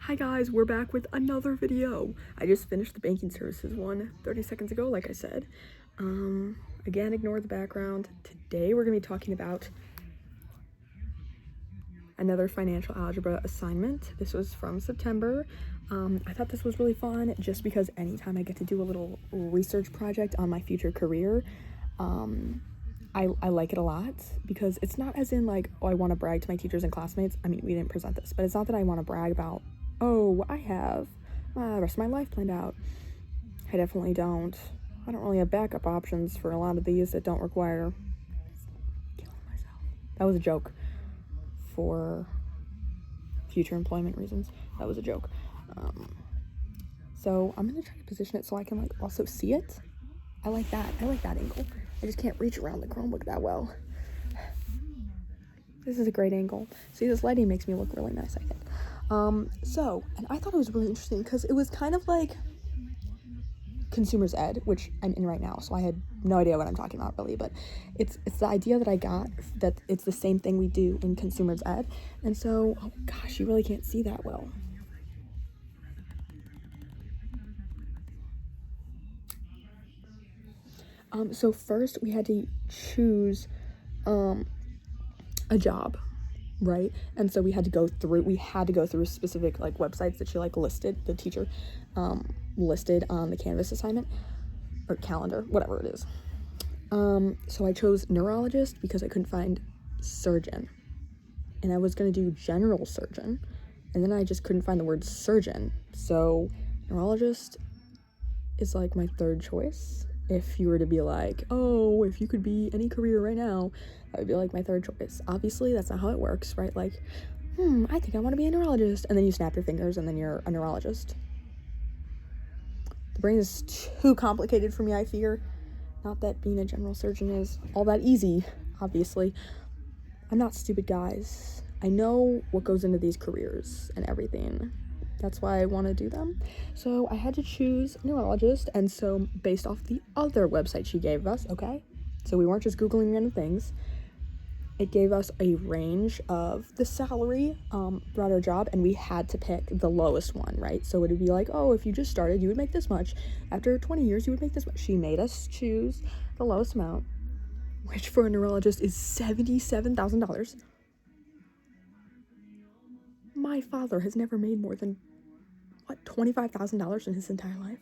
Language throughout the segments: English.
Hi guys, we're back with another video. I just finished the banking services one 30 seconds ago, like I said. Again, ignore the background. Today we're gonna be talking about another financial algebra assignment. This was from September. I thought this was really fun just because anytime I get to do a little research project on my future career, I like it a lot because it's not as in like, oh, I want to brag to my teachers and classmates. I mean, we didn't present this, but it's not that I want to brag about, oh, I have the rest of my life planned out. I definitely don't. I don't really have backup options for a lot of these that don't require killing myself. That was a joke for future employment reasons. That was a joke. So I'm gonna try to position it so I can like also see it. I like that angle. I just can't reach around the Chromebook that well. This is a great angle. See, this lighting makes me look really nice, I think. And I thought it was really interesting because it was kind of like consumer's ed, which I'm in right now, so I had no idea what I'm talking about really, but it's the idea that I got that it's the same thing we do in consumer's ed. And so, oh gosh, you really can't see that well. So first we had to choose a job, right? And so we had to go through specific like websites that she like listed, the teacher listed on the Canvas assignment or calendar, whatever it is. So I chose neurologist because I couldn't find surgeon, and I was going to do general surgeon, and then I just couldn't find the word surgeon. So neurologist is like my third choice. If you were to be like, oh, if you could be any career right now, that would be like my third choice. Obviously, that's not how it works, right? Like, I think I want to be a neurologist, and then you snap your fingers, and then you're a neurologist. The brain is too complicated for me, I fear. Not that being a general surgeon is all that easy, obviously. I'm not stupid, guys. I know what goes into these careers and everything. That's why I want to do them. So I had to choose neurologist, and so based off the other website she gave us, okay? So we weren't just Googling random things. It gave us a range of the salary throughout our job, and we had to pick the lowest one, right? So it would be like, oh, if you just started, you would make this much. After 20 years, you would make this much. She made us choose the lowest amount, which for a neurologist is $77,000. My father has never made more than, $25,000 in his entire life?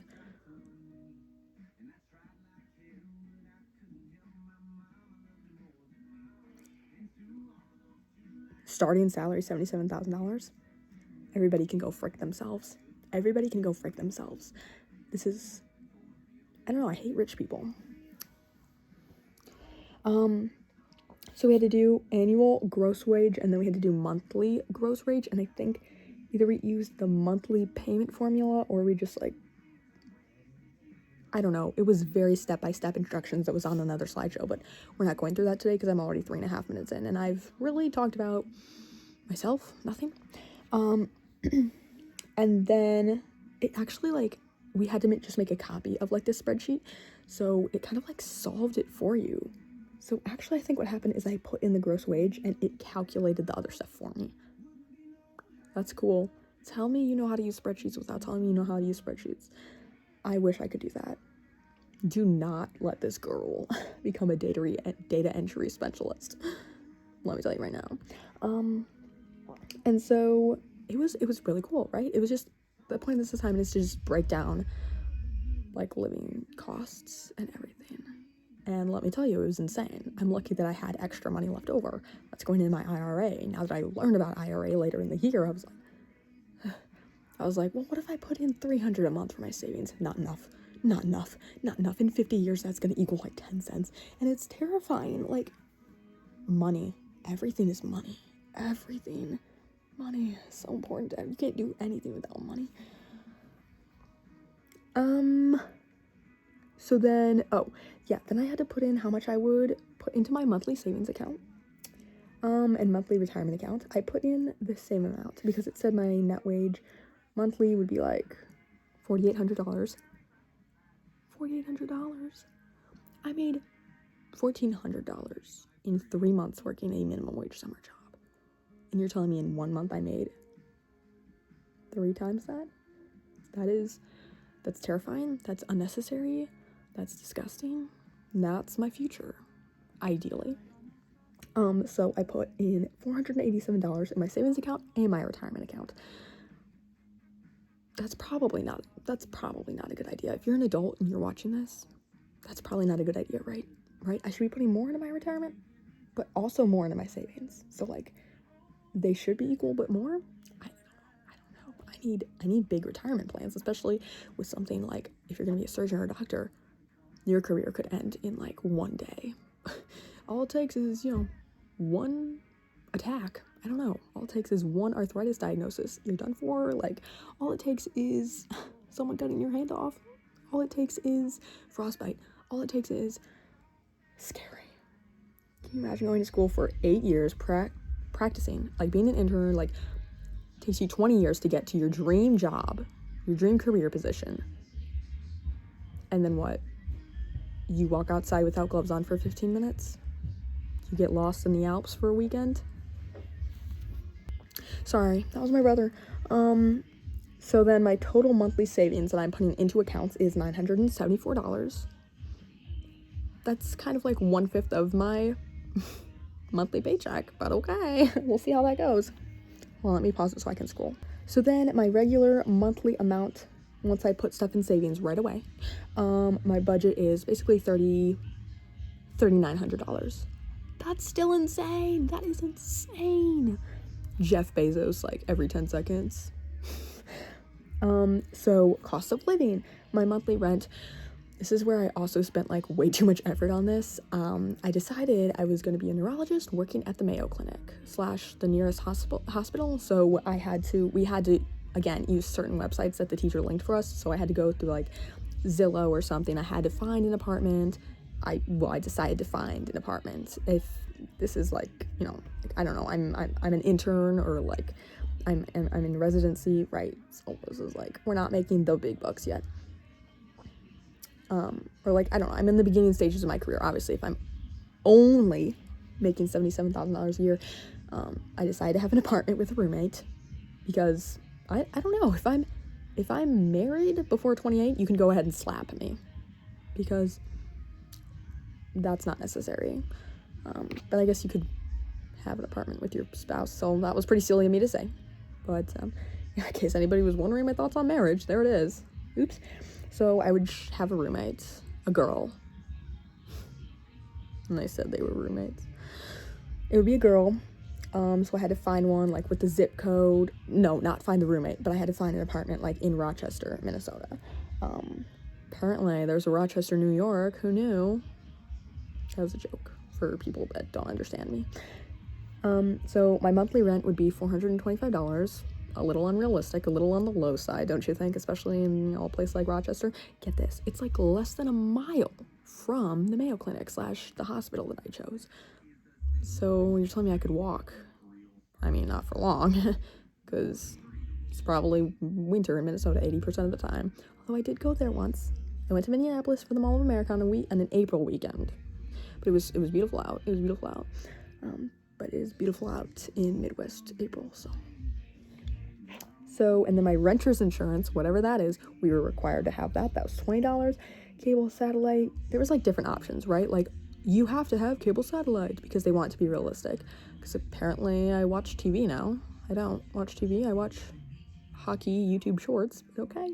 Starting salary $77,000. Everybody can go frick themselves. Everybody can go frick themselves. This is, I don't know, I hate rich people. So we had to do annual gross wage, and then we had to do monthly gross wage, and I think either we used the monthly payment formula or we just like, I don't know. It was very step-by-step instructions that was on another slideshow, but we're not going through that today because I'm already 3.5 minutes in, and I've really talked about myself, nothing. And then it actually like, we had to just make a copy of like this spreadsheet, so it kind of like solved it for you. So actually I think what happened is I put in the gross wage and it calculated the other stuff for me. That's cool. Tell me you know how to use spreadsheets without telling me you know how to use spreadsheets. I wish I could do that. Do not let this girl become a data entry specialist. Let me tell you right now. And so it was really cool, right? It was just, the point of this assignment is to just break down like living costs and everything. And let me tell you, it was insane. I'm lucky that I had extra money left over. That's going in my IRA. Now that I learned about IRA later in the year, I was like, well, what if I put in $300 a month for my savings? Not enough. In 50 years, that's gonna equal like 10 cents. And it's terrifying. Like, money. Everything is money. Everything. Money is so important. You can't do anything without money. So then, then I had to put in how much I would put into my monthly savings account, and monthly retirement account. I put in the same amount because it said my net wage monthly would be like $4,800. $4,800. I made $1,400 in 3 months working a minimum wage summer job. And you're telling me in 1 month I made 3 times that. That's terrifying. That's unnecessary. That's disgusting. That's my future, ideally. So I put in $487 in my savings account and my retirement account. That's probably not a good idea. If you're an adult and you're watching this, that's probably not a good idea, right? I should be putting more into my retirement, but also more into my savings. So like, they should be equal, but more. I don't know. I need big retirement plans, especially with something like, if you're gonna be a surgeon or a doctor, your career could end in like one day. All it takes is, one attack. I don't know. All it takes is one arthritis diagnosis. You're done for. Like, all it takes is someone cutting your hand off. All it takes is frostbite. All it takes is scary. Can you imagine going to school for 8 years practicing, like being an intern, like takes you 20 years to get to your dream job, your dream career position. And then what? You walk outside without gloves on for 15 minutes? You get lost in the Alps for a weekend? Sorry, that was my brother. So then my total monthly savings that I'm putting into accounts is $974. That's kind of like 1/5 of my monthly paycheck, but okay, we'll see how that goes. Well, let me pause it so I can scroll. So then my regular monthly amount, once I put stuff in savings right away, my budget is basically $3,900. That's still insane. That is insane. Jeff Bezos, like, every 10 seconds. So cost of living, my monthly rent, this is where I also spent like way too much effort on this. I decided I was going to be a neurologist working at the Mayo Clinic / the nearest hospital. So we had to, again, use certain websites that the teacher linked for us. So I had to go through like Zillow or something. I had to find an apartment. I decided to find an apartment. If this is like, I don't know, I'm an intern, or like I'm in residency, right? So this is like, we're not making the big bucks yet. Or like, I don't know, I'm in the beginning stages of my career. Obviously, if I'm only making $77,000 a year, I decided to have an apartment with a roommate, because I don't know, if I'm married before 28, you can go ahead and slap me, because that's not necessary. But I guess you could have an apartment with your spouse, so that was pretty silly of me to say. But in case anybody was wondering my thoughts on marriage, there it is. Oops. So I would have a roommate, a girl. And I said they were roommates. It would be a girl. So I had to find one like with the zip code. No, not find the roommate, but I had to find an apartment like in Rochester, Minnesota. Apparently there's a Rochester, New York. Who knew? That was a joke for people that don't understand me. So my monthly rent would be $425. A little unrealistic, a little on the low side, don't you think? Especially in a place like Rochester. Get this, it's like less than a mile from the Mayo Clinic / the hospital that I chose. So you're telling me I could walk? I mean, not for long, because it's probably winter in Minnesota 80% of the time. Although I did go there once. I went to Minneapolis for the Mall of America on an April weekend. But it was beautiful out. But it is beautiful out in Midwest April, So, and then my renter's insurance, whatever that is, we were required to have that. That was $20. Cable, satellite. There was like different options, right? Like, you have to have cable satellite because they want it to be realistic. Because apparently I watch TV now. I don't watch TV. I watch hockey YouTube shorts. Okay.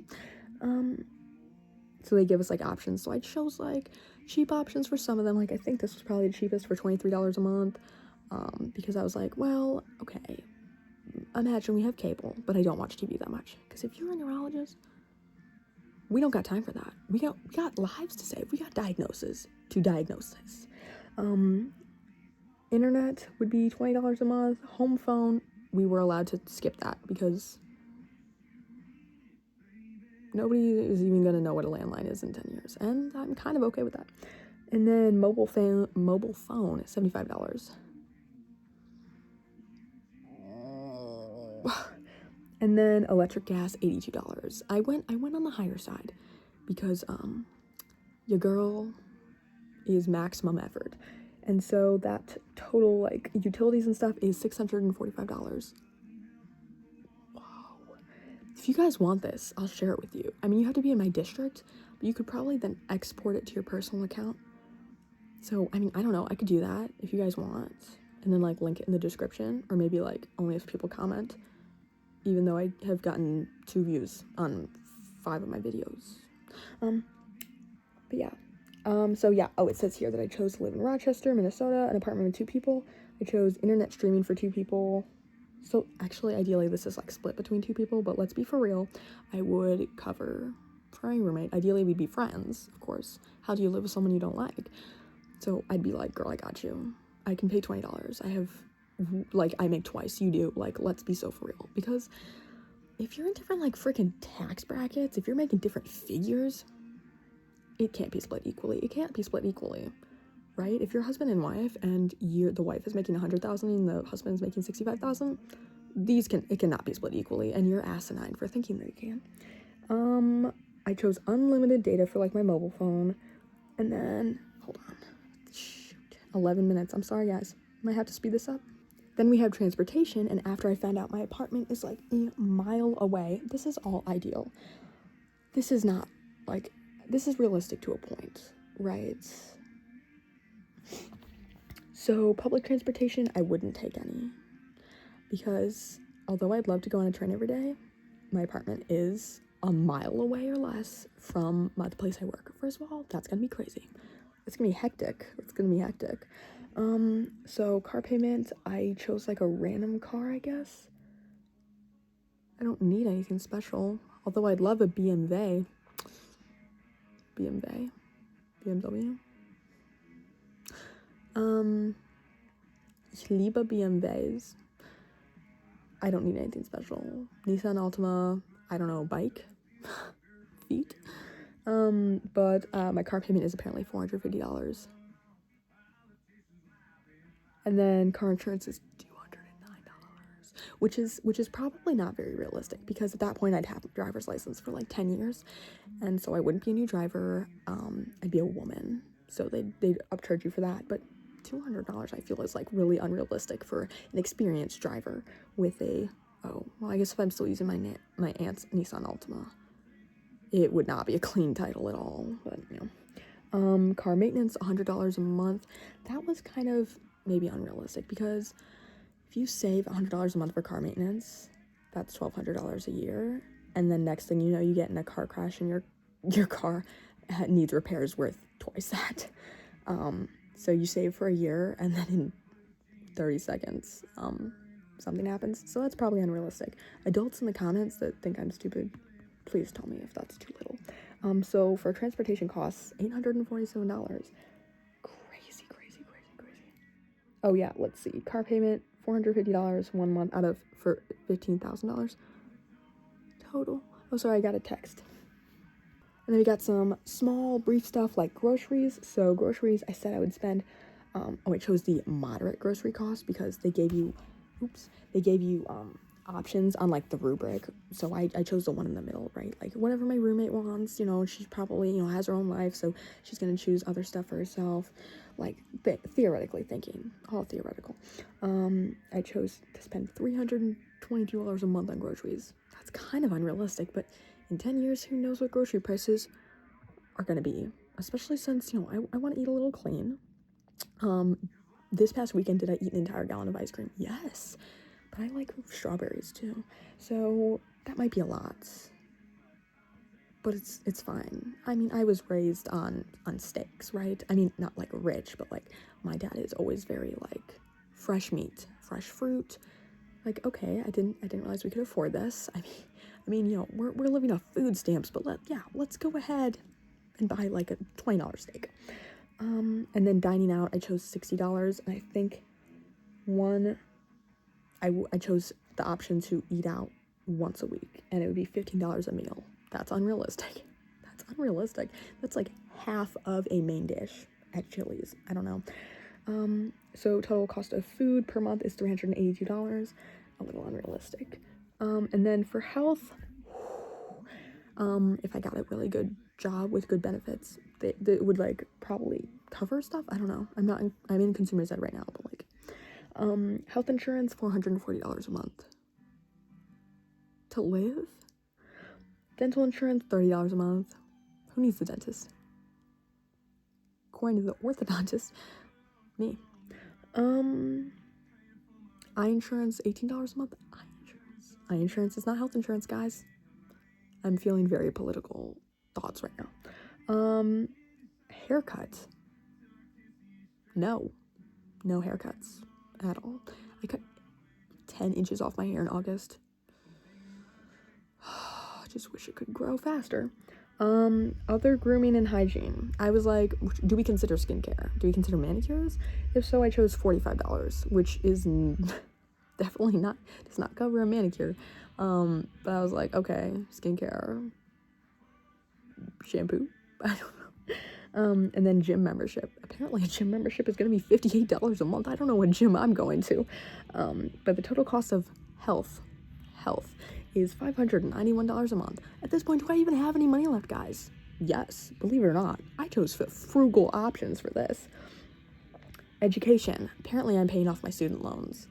So they give us like options. So I chose like cheap options for some of them. Like, I think this was probably the cheapest for $23 a month. Because I was like, well, okay. Imagine we have cable, but I don't watch TV that much. Because if you're a neurologist, we don't got time for that. We got lives to save. We got diagnoses to diagnose this. Internet would be $20 a month. Home phone, we were allowed to skip that because nobody is even going to know what a landline is in 10 years. And I'm kind of okay with that. And then mobile phone, $75. And then electric gas, $82. I went on the higher side because your girl is maximum effort. And so that total like utilities and stuff is $645. Wow. if you guys want this, I'll share it with you. I mean, you have to be in my district, but you could probably then export it to your personal account. So, I mean, I don't know. I could do that if you guys want. And then, like, link it in the description. Or maybe, like, only if people comment. Even though I have gotten 2 views on 5 of my videos. But yeah. So yeah. Oh, it says here that I chose to live in Rochester, Minnesota, an apartment with 2 people. I chose internet streaming for 2 people. So, actually, ideally, this is, like, split between 2 people. But let's be for real. I would cover for my roommate. Ideally, we'd be friends, of course. How do you live with someone you don't like? So I'd be like, girl, I got you. I can pay $20. I have, like, I make twice you do. Like, let's be so for real. Because if you're in different, like, freaking tax brackets, if you're making different figures, it can't be split equally. It can't be split equally, right? If you're husband and wife and the wife is making $100,000 and the husband is making $65,000, it cannot be split equally. And you're asinine for thinking that it can. I chose unlimited data for, like, my mobile phone. And then, hold on. 11 minutes. I'm sorry, guys. Might have to speed this up. Then we have transportation, and after I found out my apartment is like a mile away, this is all ideal. This is not, like, this is realistic to a point, right? So public transportation, I wouldn't take any. Because although I'd love to go on a train every day, my apartment is a mile away or less from the place I work. First of all, that's gonna be crazy. It's gonna be hectic. So car payment, I chose, like, a random car, I guess. I don't need anything special. Although I'd love a BMW. Ich liebe BMWs. I don't need anything special. Nissan Altima, I don't know, bike? Feet? But my car payment is apparently $450. And then car insurance is $209, which is probably not very realistic, because at that point I'd have a driver's license for, like, 10 years, and so I wouldn't be a new driver. I'd be a woman, so they'd upcharge you for that. But $200 I feel is, like, really unrealistic for an experienced driver with a, oh, well, I guess if I'm still using my aunt's Nissan Altima, it would not be a clean title at all. But, you know, car maintenance, $100 a month. That was kind of maybe unrealistic, because if you save $100 a month for car maintenance, that's $1,200 a year, and then next thing you know, you get in a car crash and your car needs repairs worth twice that. So you save for a year, and then in 30 seconds, something happens. So that's probably unrealistic. Adults in the comments that think I'm stupid, please tell me if that's too little. So for transportation costs, $847. Crazy. Oh yeah, let's see. Car payment, $450 1 month for $15,000 total. Oh, sorry, I got a text. And then we got some small, brief stuff like groceries. So groceries, I said I would spend, I chose the moderate grocery cost because they gave you, options on, like, the rubric. So I chose the one in the middle, right? Like, whatever my roommate wants, you know, she probably, you know, has her own life, so she's gonna choose other stuff for herself. Like, theoretically thinking, all theoretical. I chose to spend $322 a month on groceries. That's kind of unrealistic, but in 10 years, who knows what grocery prices are gonna be, especially since, you know, I want to eat a little clean. This past weekend, did I eat an entire gallon of ice cream? Yes, but I like strawberries too, so that might be a lot, but it's fine. I mean, I was raised on steaks, right? I mean, not, like, rich, but, like, my dad is always very, like, fresh meat, fresh fruit. Like, okay, I didn't realize we could afford this. I mean, you know, we're living off food stamps, but let's go ahead and buy, like, a $20 steak. And then dining out, I chose $60, and I think I chose the option to eat out once a week, and it would be $15 a meal. That's unrealistic. That's like half of a main dish at Chili's. I don't know. So total cost of food per month is $382. A little unrealistic. And then for health, if I got a really good job with good benefits, that would, like, probably cover stuff. I don't know. I'm in Consumer's Ed right now, but, like, health insurance, $440 a month to live. Dental insurance, $30 a month. Who needs the dentist? According to the orthodontist, me. Eye insurance, $18 a month. Eye insurance is not health insurance, guys. I'm feeling very political thoughts right now. Haircut. No haircuts at all. I cut 10 inches off my hair in August. I just wish it could grow faster. Other grooming and hygiene. I was like, do we consider skincare? Do we consider manicures? If so, I chose $45, which is definitely does not cover a manicure. But I was like, okay, skincare, shampoo, I don't know. And then gym membership. Apparently a gym membership is going to be $58 a month. I don't know what gym I'm going to. But the total cost of health is $591 a month. At this point, do I even have any money left, guys? Yes, believe it or not, I chose frugal options for this. Education. Apparently I'm paying off my student loans.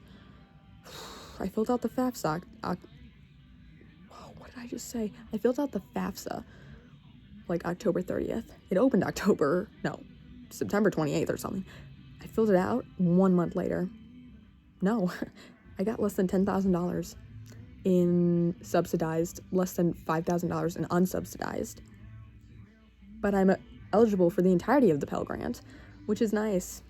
I filled out the FAFSA. What did I just say? I filled out the FAFSA like October 30th. It opened September 28th or something. I filled it out 1 month later. No, I got less than $10,000 in subsidized, less than $5,000 in unsubsidized. But I'm eligible for the entirety of the Pell Grant, which is nice.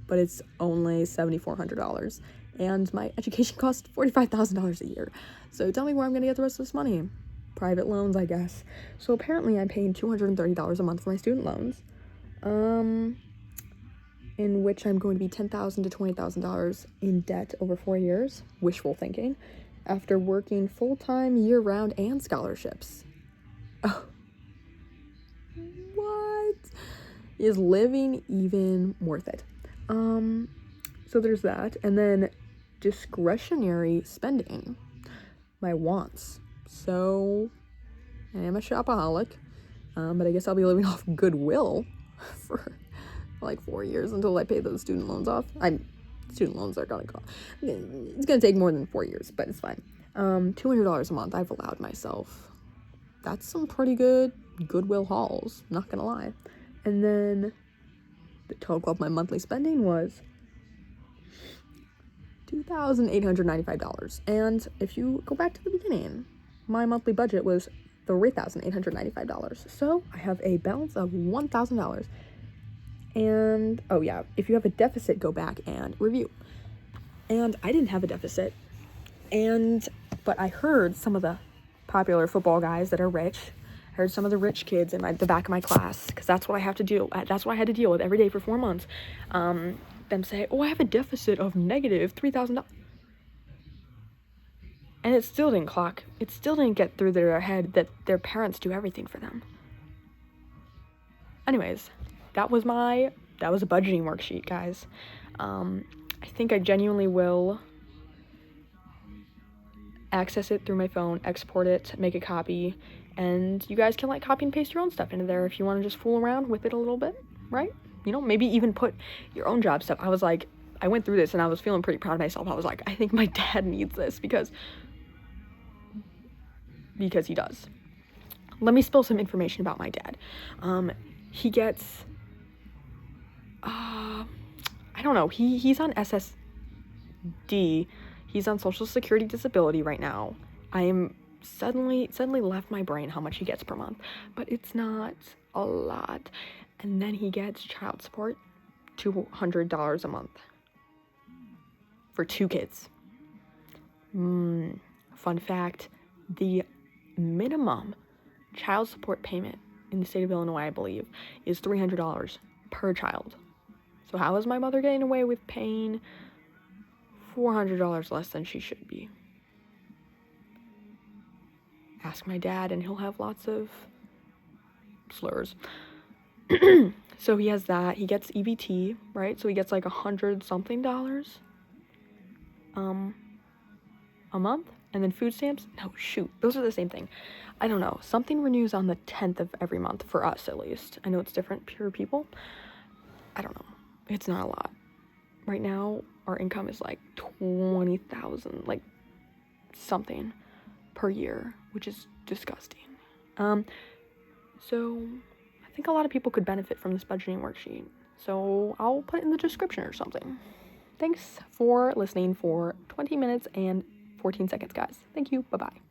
But it's only $7,400. And my education costs $45,000 a year. So tell me where I'm going to get the rest of this money. Private loans, I guess. So apparently I'm paying $230 a month for my student loans. In which I'm going to be $10,000 to $20,000 in debt over 4 years. Wishful thinking. After working full-time, year-round, and scholarships. Oh. What? Is living even worth it? So there's that. And then discretionary spending. My wants. So I am a shopaholic. But I guess I'll be living off goodwill for like 4 years until I pay those student loans off. Student loans are gonna go. It's gonna take more than 4 years, but it's fine. $200 a month I've allowed myself. That's some pretty good goodwill hauls, not gonna lie. And then the total of my monthly spending was $2,895. And if you go back to the beginning, my monthly budget was $3,895. So I have a balance of $1,000. And, oh yeah, if you have a deficit, go back and review. And I didn't have a deficit. But I heard some of the popular football guys that are rich. I heard some of the rich kids in the back of my class, because that's what I have to do. That's what I had to deal with every day for 4 months. Them say, oh, I have a deficit of negative $3,000. And it still didn't clock. It still didn't get through their head that their parents do everything for them. Anyways, that was a budgeting worksheet, guys. I think I genuinely will access it through my phone, export it, make a copy, and you guys can like copy and paste your own stuff into there if you want to just fool around with it a little bit, right? You know, maybe even put your own job stuff. I went through this and I was feeling pretty proud of myself. I was like, I think my dad needs this because he does. Let me spill some information about my dad. He gets, I don't know, he's on SSD. He's on Social Security Disability right now. I am suddenly left my brain how much he gets per month, but it's not a lot. And then he gets child support, $200 a month for 2 kids. Fun fact, the minimum child support payment in the state of Illinois, I believe, is $300 per child. So how is my mother getting away with paying $400 less than she should be? Ask my dad and he'll have lots of slurs. So he has that. He gets EBT, right? So he gets like $100-something a month. And then food stamps? No, shoot. Those are the same thing. I don't know. Something renews on the 10th of every month, for us at least. I know it's different for people. I don't know. It's not a lot. Right now, our income is like $20,000, like something. per year, which is disgusting. So I think a lot of people could benefit from this budgeting worksheet. So I'll put it in the description or something. Thanks for listening for 20 minutes and 14 seconds, guys. Thank you. Bye-bye.